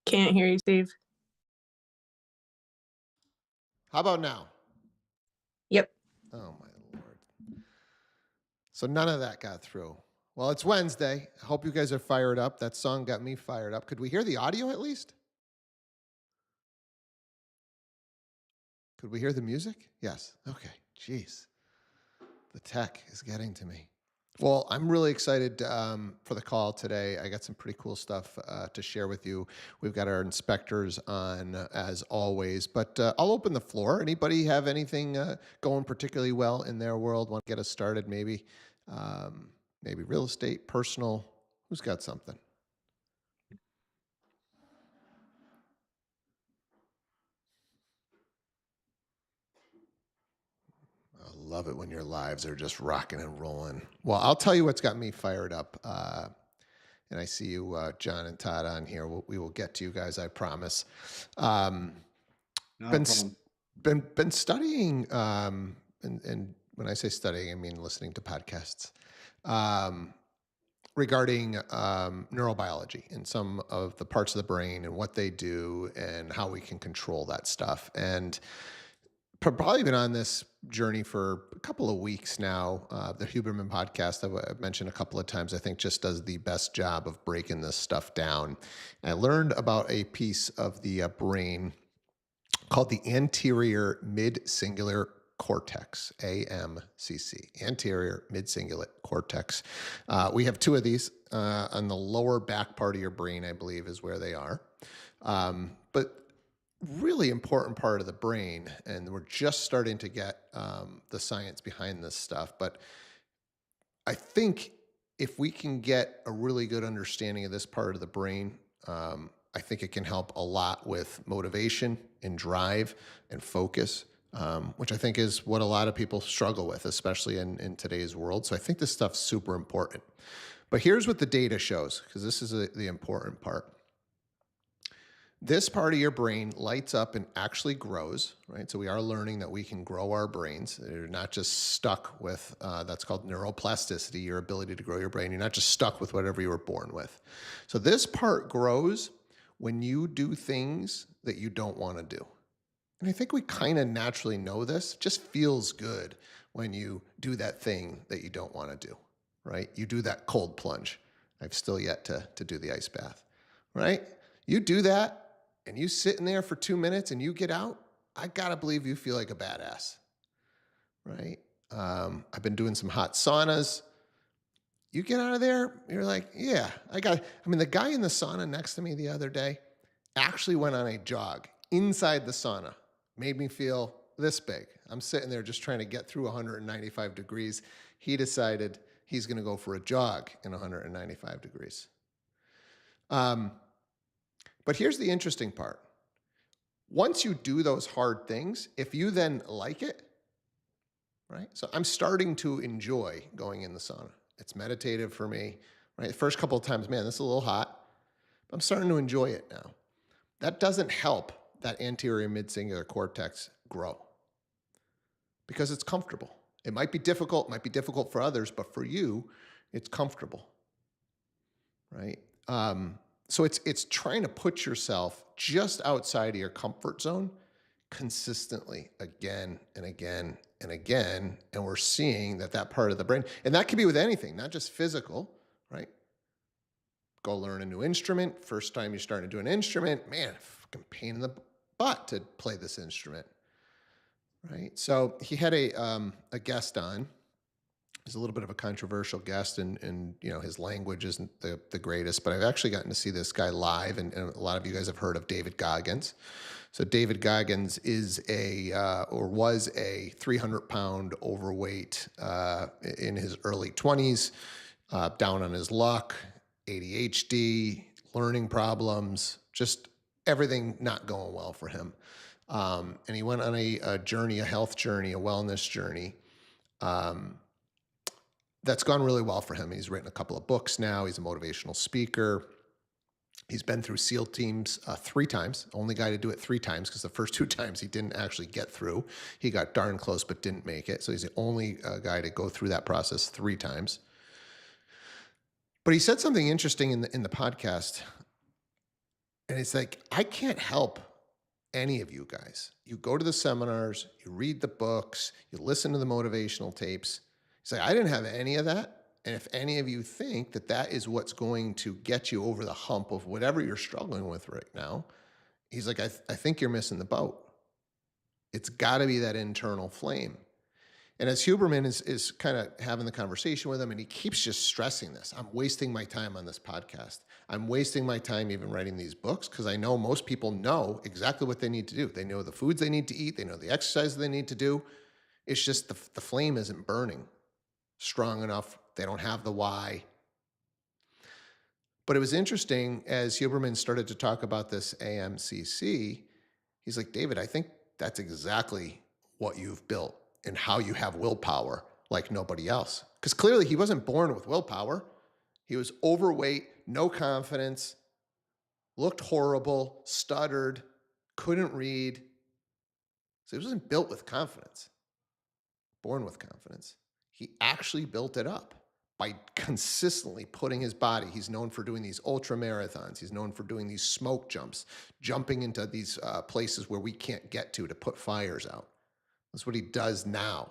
Can't hear you, Steve. How about now? Yep. Oh, my Lord. So none of that got through. Well, it's Wednesday. I hope you guys are fired up. That song got me fired up. Could we hear the audio at least? Could we hear the music? Yes. Okay. Jeez. The tech is getting to me. Well, I'm really excited for the call today. I got some pretty cool stuff to share with you. We've got our inspectors on as always, but I'll open the floor. Anybody have anything going particularly well in their world? Want to get us started? Maybe real estate, personal. Who's got something? I love it when your lives are just rocking and rolling. Well, I'll tell you what's got me fired up. And I see you, John and Todd, on here. We will get to you guys, I promise. No Been problem. been studying, and when I say studying, I mean listening to podcasts regarding neurobiology and some of the parts of the brain and what they do and how we can control that stuff. And probably been on this journey for a couple of weeks now. The Huberman podcast I've mentioned a couple of times, I think just does the best job of breaking this stuff down. And I learned about a piece of the brain called the anterior mid-cingulate cortex, AMCC, anterior mid-cingulate cortex. We have two of these on the lower back part of your brain, I believe, is where they are. But really important part of the brain, and we're just starting to get the science behind this stuff. But I think if we can get a really good understanding of this part of the brain, I think it can help a lot with motivation and drive and focus, which I think is what a lot of people struggle with, especially in today's world. So I think this stuff's super important. But here's what the data shows, because this is the important part. This part of your brain lights up and actually grows, right? So we are learning that we can grow our brains. You're not just stuck with, that's called neuroplasticity, your ability to grow your brain. You're not just stuck with whatever you were born with. So this part grows when you do things that you don't want to do. And I think we kind of naturally know this. It just feels good when you do that thing that you don't want to do, right? You do that cold plunge. I've still yet to do the ice bath, right? You do that, and you sit in there for 2 minutes and you get out, I gotta believe you feel like a badass, right? I've been doing some hot saunas. You get out of there, you're like, yeah, the guy in the sauna next to me the other day actually went on a jog inside the sauna, made me feel this big. I'm sitting there just trying to get through 195 degrees. He decided he's gonna go for a jog in 195 degrees. But here's the interesting part. Once you do those hard things, if you then like it, right? So I'm starting to enjoy going in the sauna. It's meditative for me, right? The first couple of times, man, this is a little hot, but I'm starting to enjoy it now. That doesn't help that anterior mid-cingulate cortex grow because it's comfortable. It might be difficult for others, but for you, it's comfortable, right? So it's trying to put yourself just outside of your comfort zone consistently again and again and again. And we're seeing that part of the brain, and that could be with anything, not just physical, right? Go learn a new instrument. First time you're starting to do an instrument, man, fucking pain in the butt to play this instrument, right? So he had a guest on. He's a little bit of a controversial guest, and his language isn't the greatest, but I've actually gotten to see this guy live, and a lot of you guys have heard of David Goggins. So David Goggins is was a 300-pound overweight in his early 20s, down on his luck, ADHD, learning problems, just everything not going well for him. And he went on a journey, a health journey, a wellness journey. That's gone really well for him. He's written a couple of books now. He's a motivational speaker. He's been through SEAL teams 3 times. Only guy to do it 3 times because the first 2 times he didn't actually get through. He got darn close but didn't make it. So he's the only guy to go through that process 3 times. But he said something interesting in the podcast. And it's like, I can't help any of you guys. You go to the seminars, you read the books, you listen to the motivational tapes. He's like, I didn't have any of that. And if any of you think that that is what's going to get you over the hump of whatever you're struggling with right now, he's like, I think you're missing the boat. It's got to be that internal flame. And as Huberman is kind of having the conversation with him, and he keeps just stressing this, I'm wasting my time on this podcast. I'm wasting my time even writing these books because I know most people know exactly what they need to do. They know the foods they need to eat. They know the exercise they need to do. It's just the flame isn't burning strong enough. They don't have the why. But it was interesting as Huberman started to talk about this AMCC, he's like, David, I think that's exactly what you've built and how you have willpower like nobody else. Because clearly he wasn't born with willpower. He was overweight, no confidence, looked horrible, stuttered, couldn't read. So he wasn't built with confidence, born with confidence. He actually built it up by consistently putting his body. He's known for doing these ultra marathons. He's known for doing these smoke jumps, jumping into these places where we can't get to put fires out. That's what he does now.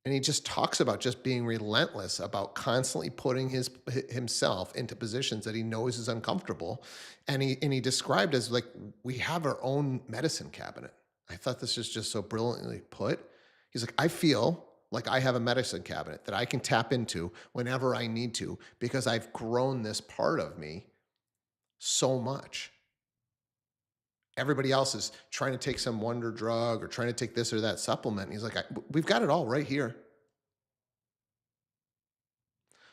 And he just talks about just being relentless about constantly putting himself into positions that he knows is uncomfortable. And he described as like, we have our own medicine cabinet. I thought this was just so brilliantly put. He's like, I feel like I have a medicine cabinet that I can tap into whenever I need to because I've grown this part of me so much. Everybody else is trying to take some wonder drug or trying to take this or that supplement. And he's like, we've got it all right here.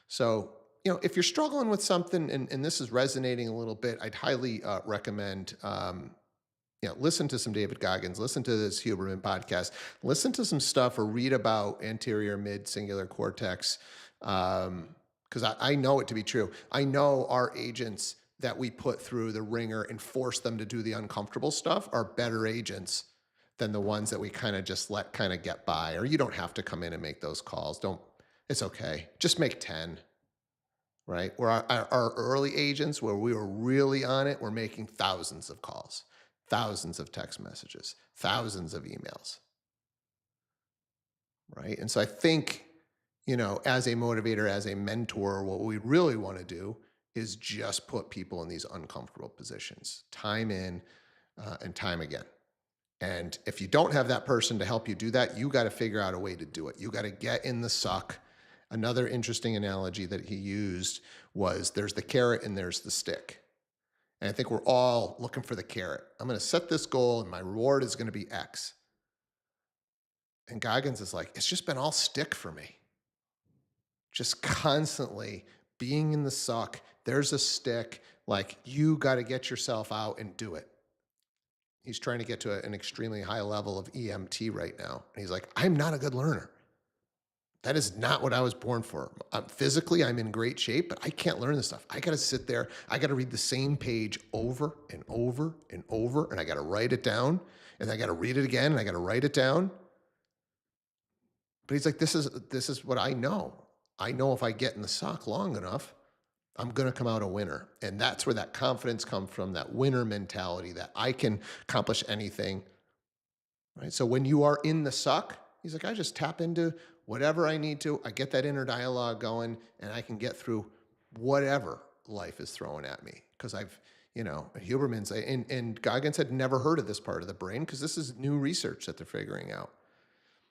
So, if you're struggling with something and this is resonating a little bit, I'd highly recommend, listen to some David Goggins, listen to this Huberman podcast, listen to some stuff or read about anterior mid-cingulate cortex. Because I know it to be true. I know our agents that we put through the ringer and force them to do the uncomfortable stuff are better agents than the ones that we kind of just let kind of get by, or you don't have to come in and make those calls. It's okay. Just make 10, right? Where our early agents, where we were really on it, we're making thousands of calls, thousands of text messages, thousands of emails, right? And so I think, as a motivator, as a mentor, what we really want to do is just put people in these uncomfortable positions, time in and time again. And if you don't have that person to help you do that, you got to figure out a way to do it. You got to get in the suck. Another interesting analogy that he used was there's the carrot and there's the stick. And I think we're all looking for the carrot. I'm going to set this goal and my reward is going to be X. And Goggins is like, it's just been all stick for me. Just constantly being in the suck. There's a stick. Like, you got to get yourself out and do it. He's trying to get to an extremely high level of EMT right now. And he's like, I'm not a good learner. That is not what I was born for. Physically, I'm in great shape, but I can't learn this stuff. I got to sit there. I got to read the same page over and over and over, and I got to write it down, and I got to read it again, and I got to write it down. But he's like, this is what I know. I know if I get in the sock long enough, I'm going to come out a winner. And that's where that confidence comes from, that winner mentality, that I can accomplish anything. Right? So when you are in the suck, he's like, I just tap into whatever I need to. I get that inner dialogue going, and I can get through whatever life is throwing at me. Because Huberman's, and Goggins had never heard of this part of the brain because this is new research that they're figuring out.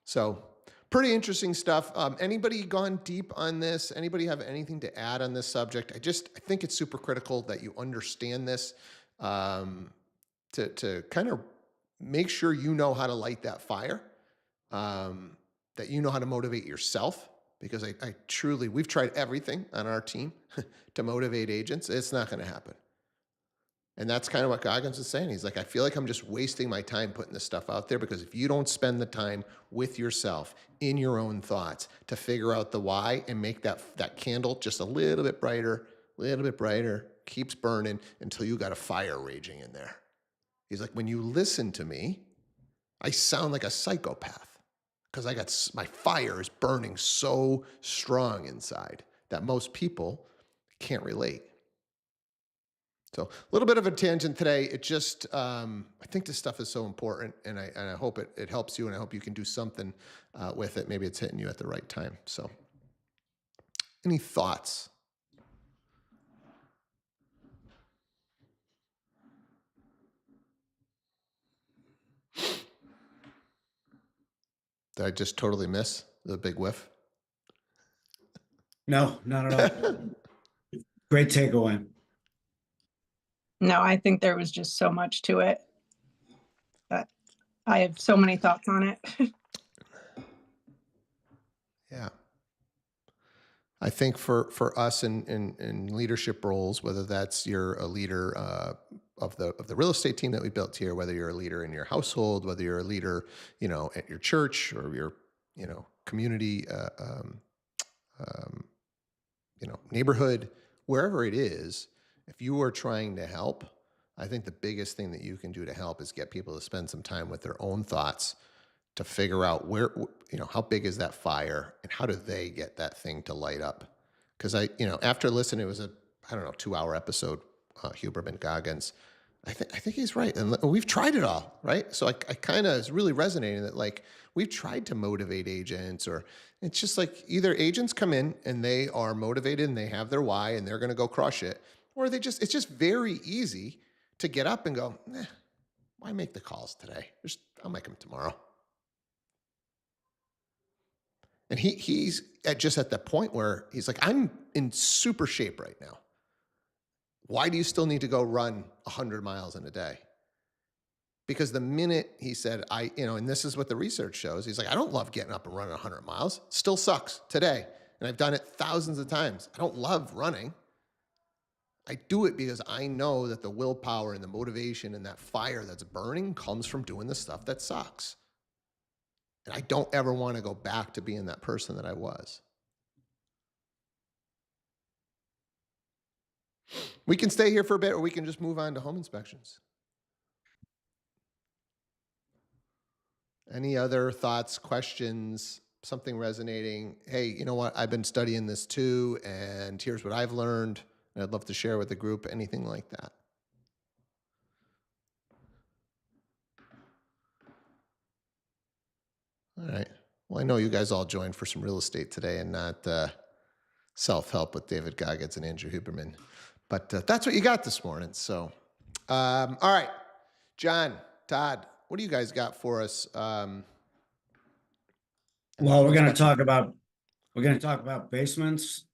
So pretty interesting stuff. Anybody gone deep on this? Anybody have anything to add on this subject? I think it's super critical that you understand this to kind of make sure you know how to light that fire, that you know how to motivate yourself. Because I truly, we've tried everything on our team to motivate agents. It's not going to happen. And that's kind of what Goggins is saying. He's like, I feel like I'm just wasting my time putting this stuff out there because if you don't spend the time with yourself in your own thoughts to figure out the why and make that candle just a little bit brighter, keeps burning until you got a fire raging in there. He's like, when you listen to me, I sound like a psychopath because my fire is burning so strong inside that most people can't relate. So a little bit of a tangent today. It just, I think this stuff is so important, and I hope it helps you, and I hope you can do something with it. Maybe it's hitting you at the right time. So, any thoughts? Did I just totally miss the big whiff? No, not at all. Great takeaway. No, I think there was just so much to it that I have so many thoughts on it. Yeah. I think for us in leadership roles, whether that's you're a leader of the real estate team that we built here, whether you're a leader in your household, whether you're a leader, at your church or your, community, um, neighborhood, wherever it is, if you are trying to help, I think the biggest thing that you can do to help is get people to spend some time with their own thoughts to figure out how big is that fire and how do they get that thing to light up? Because after listening, it was I don't know, 2-hour episode, Huberman Goggins. I think he's right. And we've tried it all, right? So I kind of is really resonating that like we've tried to motivate agents, or it's just like either agents come in and they are motivated and they have their why and they're going to go crush it, or it's just very easy to get up and go, why make the calls today? I'll make them tomorrow. And he's just at the point where he's like, I'm in super shape right now. Why do you still need to go run 100 miles in a day? Because the minute he said, and this is what the research shows, he's like, I don't love getting up and running 100 miles. Still sucks today. And I've done it thousands of times. I don't love running. I do it because I know that the willpower and the motivation and that fire that's burning comes from doing the stuff that sucks. And I don't ever want to go back to being that person that I was. We can stay here for a bit, or we can just move on to home inspections. Any other thoughts, questions, something resonating? Hey, you know what? I've been studying this too, and here's what I've learned, and I'd love to share with the group, anything like that. All right. Well, I know you guys all joined for some real estate today and not self-help with David Goggins and Andrew Huberman. But that's what you got this morning. So, all right, John, Todd, what do you guys got for us? Well, we're going to talk about basements.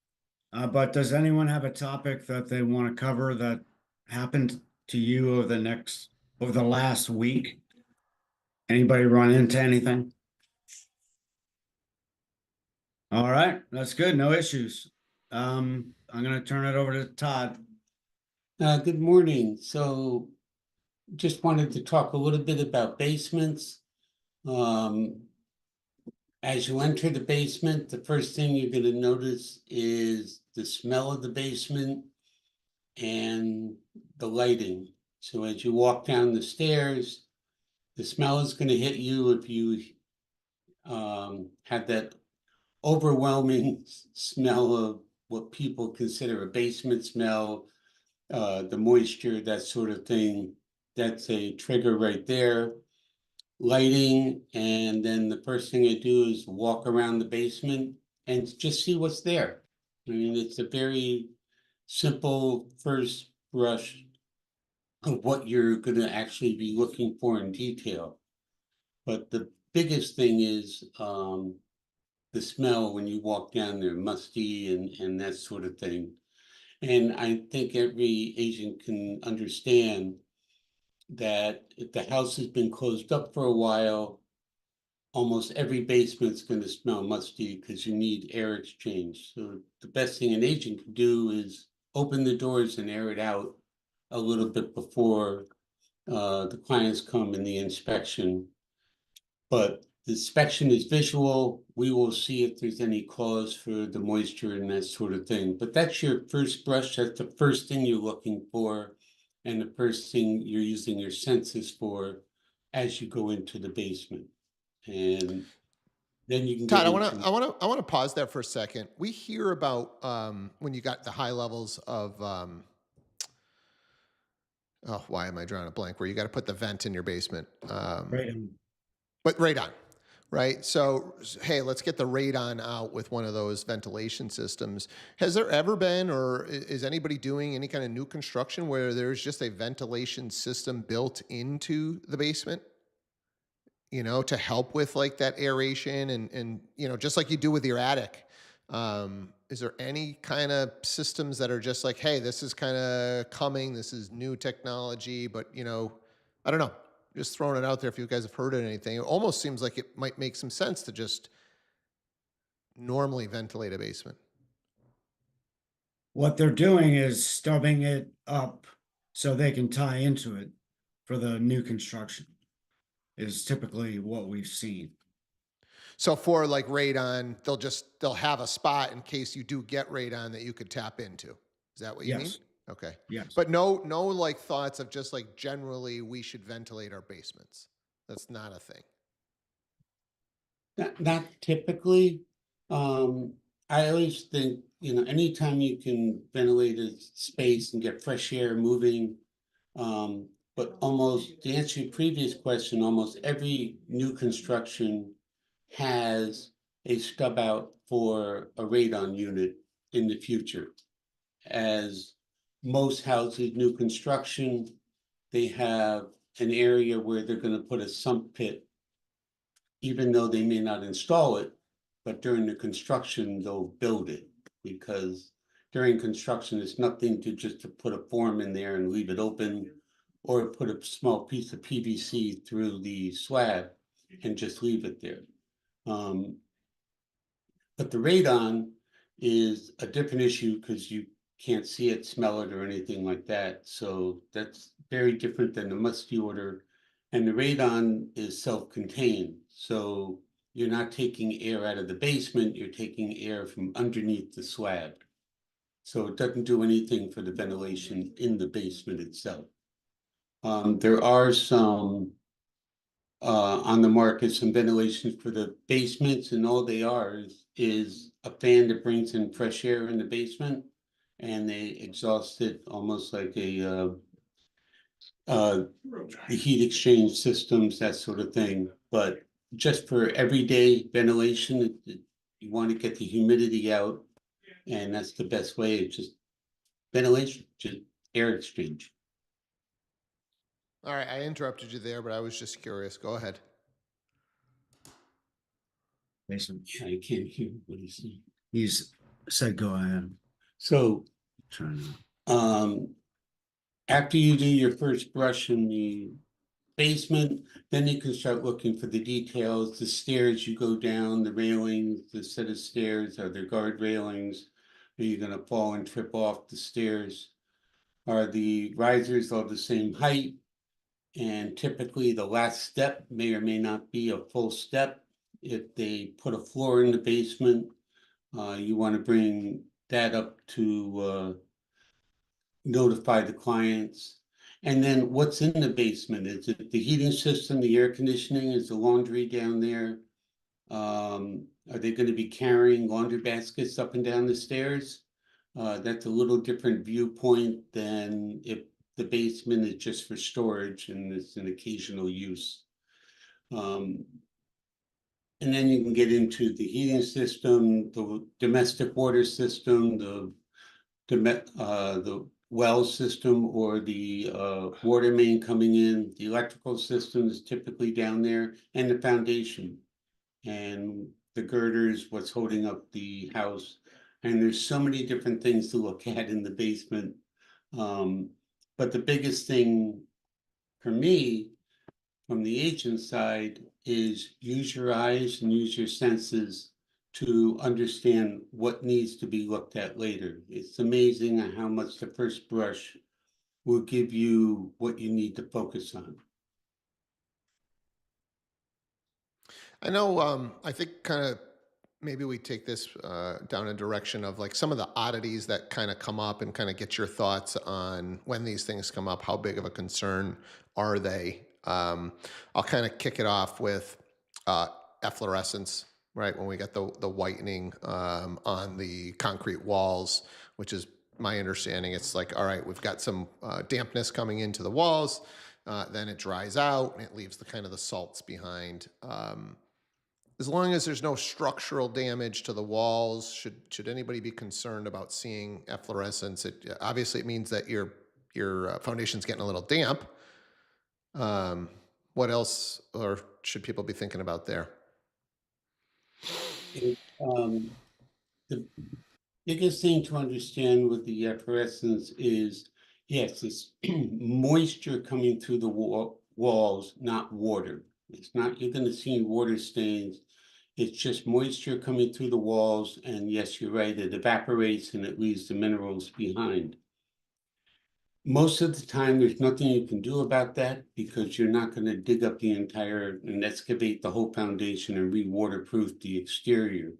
But does anyone have a topic that they want to cover that happened to you over the last week? Anybody run into anything? All right, that's good. No issues. I'm going to turn it over to Todd. Good morning. So just wanted to talk a little bit about basements. As you enter the basement, the first thing you're going to notice is the smell of the basement and the lighting. So as you walk down the stairs, the smell is going to hit you if you have that overwhelming smell of what people consider a basement smell, the moisture, that sort of thing. That's a trigger right there. Lighting, and then the first thing I do is walk around the basement and just see what's there. I mean, it's a very simple first brush of what you're going to actually be looking for in detail. But the biggest thing is the smell when you walk down there, musty and that sort of thing. And I think every agent can understand that if the house has been closed up for a while, almost every basement's going to smell musty because you need air exchange. So the best thing an agent can do is open the doors and air it out a little bit before the clients come in the inspection. But the inspection is visual. We will see if there's any cause for the moisture and that sort of thing. But that's your first brush. That's the first thing you're looking for, and the first thing you're using your senses for as you go into the basement. And then you can Todd, get I want to pause there for a second. We hear about when you got the high levels of oh, why am I drawing a blank? Where you got to put the vent in your basement. Radon. But radon, right? So, hey, let's get the radon out with one of those ventilation systems. Has there ever been, or is anybody doing any kind of new construction where there's just a ventilation system built into the basement? You know, to help with like that aeration and you know, just like you do with your attic. Is there any kind of systems that are just like, hey, this is kind of coming, this is new technology, but you know, I don't know, just throwing it out there if you guys have heard of anything. It almost seems like it might make some sense to just normally ventilate a basement. What they're doing is stubbing it up so they can tie into it for the new construction, is typically what we've seen. So for like radon, they'll have a spot in case you do get radon that you could tap into. Is that what you mean? Yes. Okay. Yes. But no like thoughts of just like generally we should ventilate our basements. That's not a thing. Not typically. I always think, you know, anytime you can ventilate a space and get fresh air moving, but almost to answer your previous question, almost every new construction has a stub out for a radon unit in the future. As most houses, new construction, they have an area where they're going to put a sump pit, even though they may not install it, but during the construction, they'll build it, because during construction, it's nothing to just to put a form in there and leave it open, or put a small piece of PVC through the slab and just leave it there. But the radon is a different issue because you can't see it, smell it, or anything like that. So that's very different than the musty odor. And the radon is self-contained. So you're not taking air out of the basement, you're taking air from underneath the slab. So it doesn't do anything for the ventilation in the basement itself. There are some on the market, some ventilations for the basements, and all they are is a fan that brings in fresh air in the basement, and they exhaust it almost like a the heat exchange systems, that sort of thing. But just for everyday ventilation, you want to get the humidity out, and that's the best way. It's just ventilation, just air exchange. All right, I interrupted you there, but I was just curious. Go ahead. Basement. Yeah, I can't hear what he's saying. He's said, go ahead. So Trying to. after you do your first brush in the basement, then you can start looking for the details, the stairs you go down, the railings, the set of stairs, are there guard railings? Are you gonna fall and trip off the stairs? Are the risers all the same height? And typically the last step may or may not be a full step. If they put a floor in the basement, you want to bring that up to notify the clients. And then what's in the basement? Is it the heating system, the air conditioning, is the laundry down there? Are they going to be carrying laundry baskets up and down the stairs? That's a little different viewpoint than if the basement is just for storage and it's an occasional use. And then you can get into the heating system, the domestic water system, the well system, or the water main coming in. The electrical system is typically down there, and the foundation, and the girders, what's holding up the house. And there's so many different things to look at in the basement. But the biggest thing for me, from the agent side, is use your eyes and use your senses to understand what needs to be looked at later. It's amazing how much the first brush will give you what you need to focus on. I know, I think kind of maybe we take this down a direction of like some of the oddities that kind of come up and kind of get your thoughts on when these things come up, how big of a concern are they? I'll kind of kick it off with efflorescence, right? When we get the whitening on the concrete walls, which is my understanding, it's like, all right, we've got some dampness coming into the walls, then it dries out and it leaves the kind of the salts behind. As long as there's no structural damage to the walls, should anybody be concerned about seeing efflorescence? Obviously it means that your foundation's getting a little damp. What else, or should people be thinking about there? The biggest thing to understand with the efflorescence is, yes, it's moisture coming through the walls, not water. It's not, you're gonna see water stains. It's just moisture coming through the walls, and yes, you're right, it evaporates and it leaves the minerals behind. Most of the time, there's nothing you can do about that because you're not gonna dig up the entire and excavate the whole foundation and re-waterproof the exterior.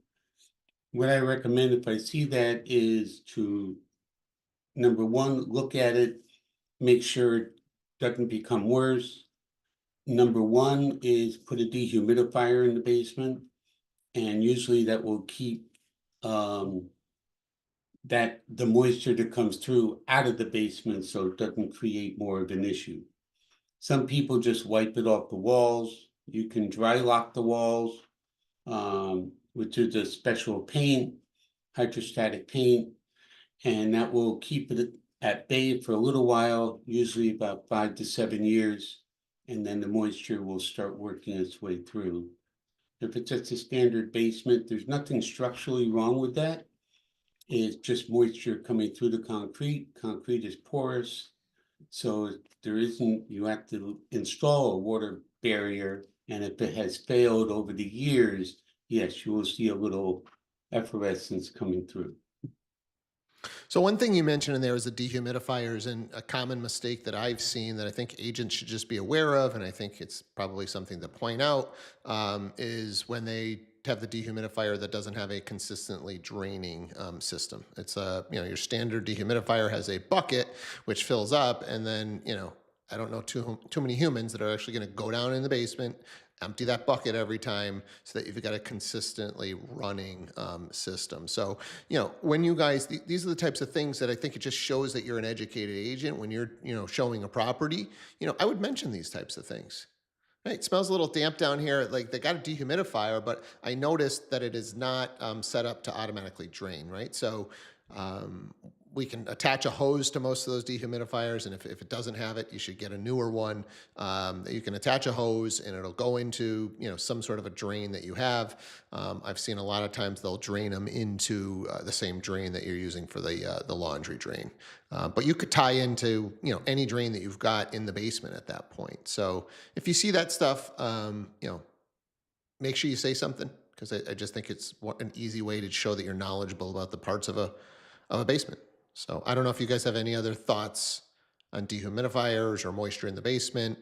What I recommend if I see that is to, number one, look at it, make sure it doesn't become worse. Number one is put a dehumidifier in the basement, and usually that will keep that the moisture that comes through out of the basement so it doesn't create more of an issue. Some people just wipe it off the walls. You can dry lock the walls, which is a special paint, hydrostatic paint, and that will keep it at bay for a little while, usually about 5 to 7 years, and then the moisture will start working its way through. If it's just a standard basement, there's nothing structurally wrong with that. It's just moisture coming through the concrete. Concrete is porous, so there isn't, you have to install a water barrier, and if it has failed over the years, yes, you will see a little efflorescence coming through. So one thing you mentioned in there is the dehumidifiers, and a common mistake that I've seen that I think agents should just be aware of, and I think it's probably something to point out, is when they have the dehumidifier that doesn't have a consistently draining system. It's your standard dehumidifier has a bucket which fills up, and then I don't know too many humans that are actually going to go down in the basement, empty that bucket every time, so that you've got a consistently running system. So, when you guys, these are the types of things that I think it just shows that you're an educated agent when you're, showing a property. I would mention these types of things. Right, it smells a little damp down here. Like, they got a dehumidifier, but I noticed that it is not set up to automatically drain, right? So we can attach a hose to most of those dehumidifiers, and if it doesn't have it, you should get a newer one. You can attach a hose, and it'll go into some sort of a drain that you have. I've seen a lot of times they'll drain them into the same drain that you're using for the laundry drain. But you could tie into any drain that you've got in the basement at that point. So if you see that stuff, make sure you say something, because I just think it's an easy way to show that you're knowledgeable about the parts of a basement. So I don't know if you guys have any other thoughts on dehumidifiers or moisture in the basement.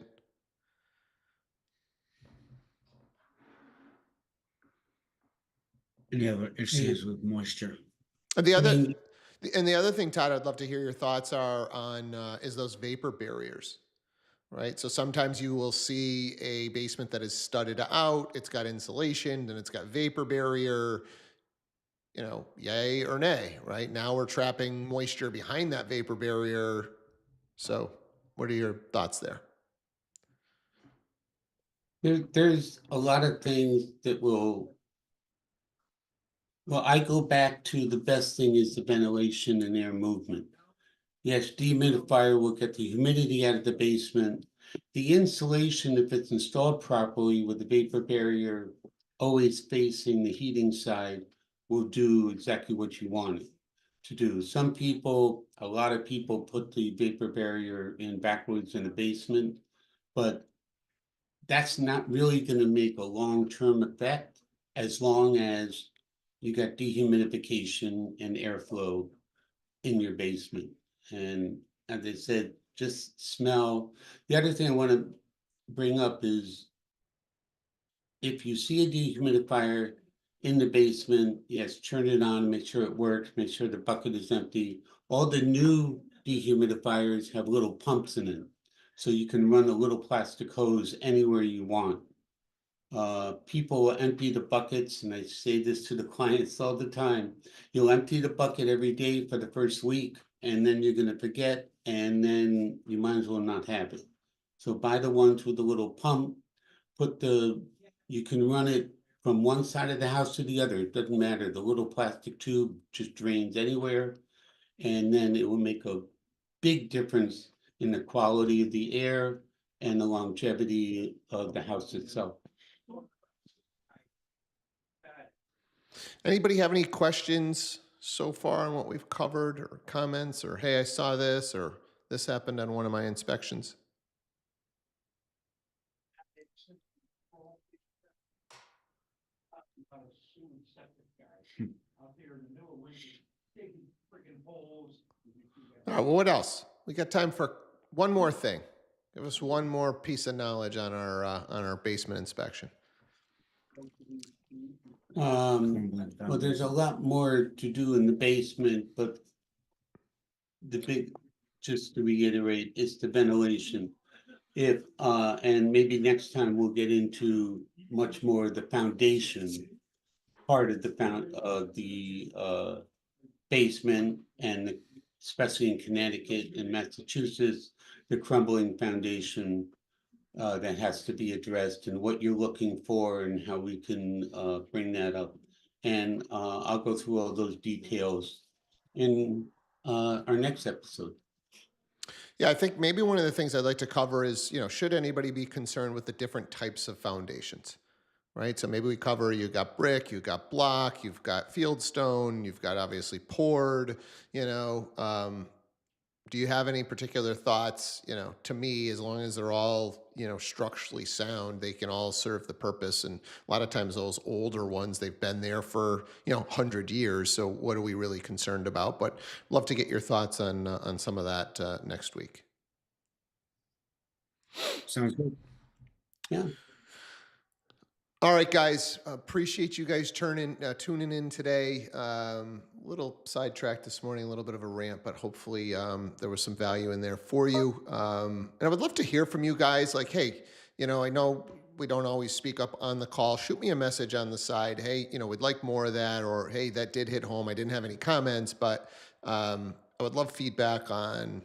Any other issues with moisture? And the other thing, Todd, I'd love to hear your thoughts are on is those vapor barriers, right? So sometimes you will see a basement that is studded out, it's got insulation, then it's got vapor barrier. Yay or nay, right? Now we're trapping moisture behind that vapor barrier. So what are your thoughts there? There's a lot of things that well, I go back to the best thing is the ventilation and air movement. Yes, dehumidifier will get the humidity out of the basement. The insulation, if it's installed properly with the vapor barrier always facing the heating side, will do exactly what you want it to do. A lot of people put the vapor barrier in backwards in the basement, but that's not really going to make a long-term effect as long as you got dehumidification and airflow in your basement. And as I said, just smell. The other thing I want to bring up is if you see a dehumidifier in the basement, yes, turn it on, make sure it works, make sure the bucket is empty. All the new dehumidifiers have little pumps in it, so you can run a little plastic hose anywhere you want. People empty the buckets, and I say this to the clients all the time. You'll empty the bucket every day for the first week, and then you're gonna forget, and then you might as well not have it. So buy the ones with the little pump, you can run it from one side of the house to the other, it doesn't matter, the little plastic tube just drains anywhere. And then it will make a big difference in the quality of the air and the longevity of the house itself. Anybody have any questions so far on what we've covered, or comments, or hey, I saw this, or this happened on one of my inspections? All right, well, what else? We got time for one more thing. Give us one more piece of knowledge on our basement inspection. Well, there's a lot more to do in the basement, but just to reiterate, it's the ventilation. And maybe next time we'll get into much more of the foundation part of the basement, and especially in Connecticut and Massachusetts, the crumbling foundation that has to be addressed, and what you're looking for and how we can bring that up. And I'll go through all those details in our next episode. Yeah, I think maybe one of the things I'd like to cover is, should anybody be concerned with the different types of foundations, right? So maybe we cover, you've got brick, you've got block, you've got fieldstone, you've got obviously poured, do you have any particular thoughts? To me, as long as they're all, structurally sound, they can all serve the purpose. And a lot of times those older ones, they've been there for, 100 years. So what are we really concerned about? But love to get your thoughts on some of that next week. Sounds good. Yeah. All right, guys. Appreciate you guys tuning in today. Little sidetracked this morning, a little bit of a rant, but hopefully there was some value in there for you. And I would love to hear from you guys. Like, hey, I know we don't always speak up on the call. Shoot me a message on the side. Hey, we'd like more of that, or hey, that did hit home. I didn't have any comments, but I would love feedback on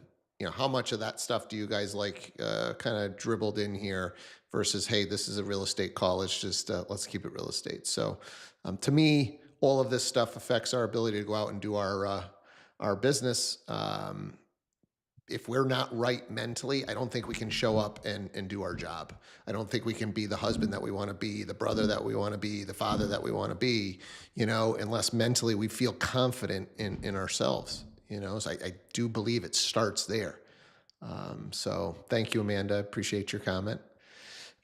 how much of that stuff do you guys like kind of dribbled in here versus, hey, this is a real estate call. Let's keep it real estate. So to me, all of this stuff affects our ability to go out and do our business. If we're not right mentally, I don't think we can show up and do our job. I don't think we can be the husband that we want to be, the brother that we want to be, the father that we want to be, unless mentally we feel confident in ourselves. So I do believe it starts there. So thank you, Amanda. Appreciate your comment.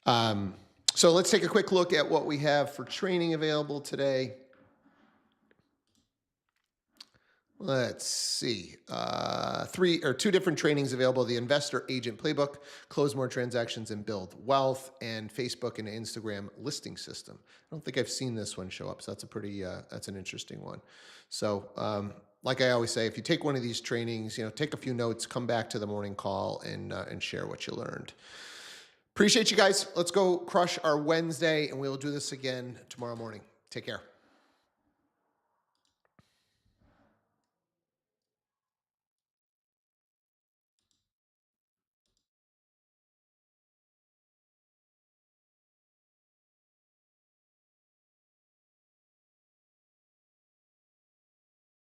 So let's take a quick look at what we have for training available today. Let's see, two different trainings available: the Investor Agent Playbook, Close More Transactions and Build Wealth, and Facebook and Instagram Listing System. I don't think I've seen this one show up, so that's an interesting one. So like I always say, if you take one of these trainings, take a few notes, come back to the morning call and share what you learned. Appreciate you guys. Let's go crush our Wednesday, and we'll do this again tomorrow morning. Take care.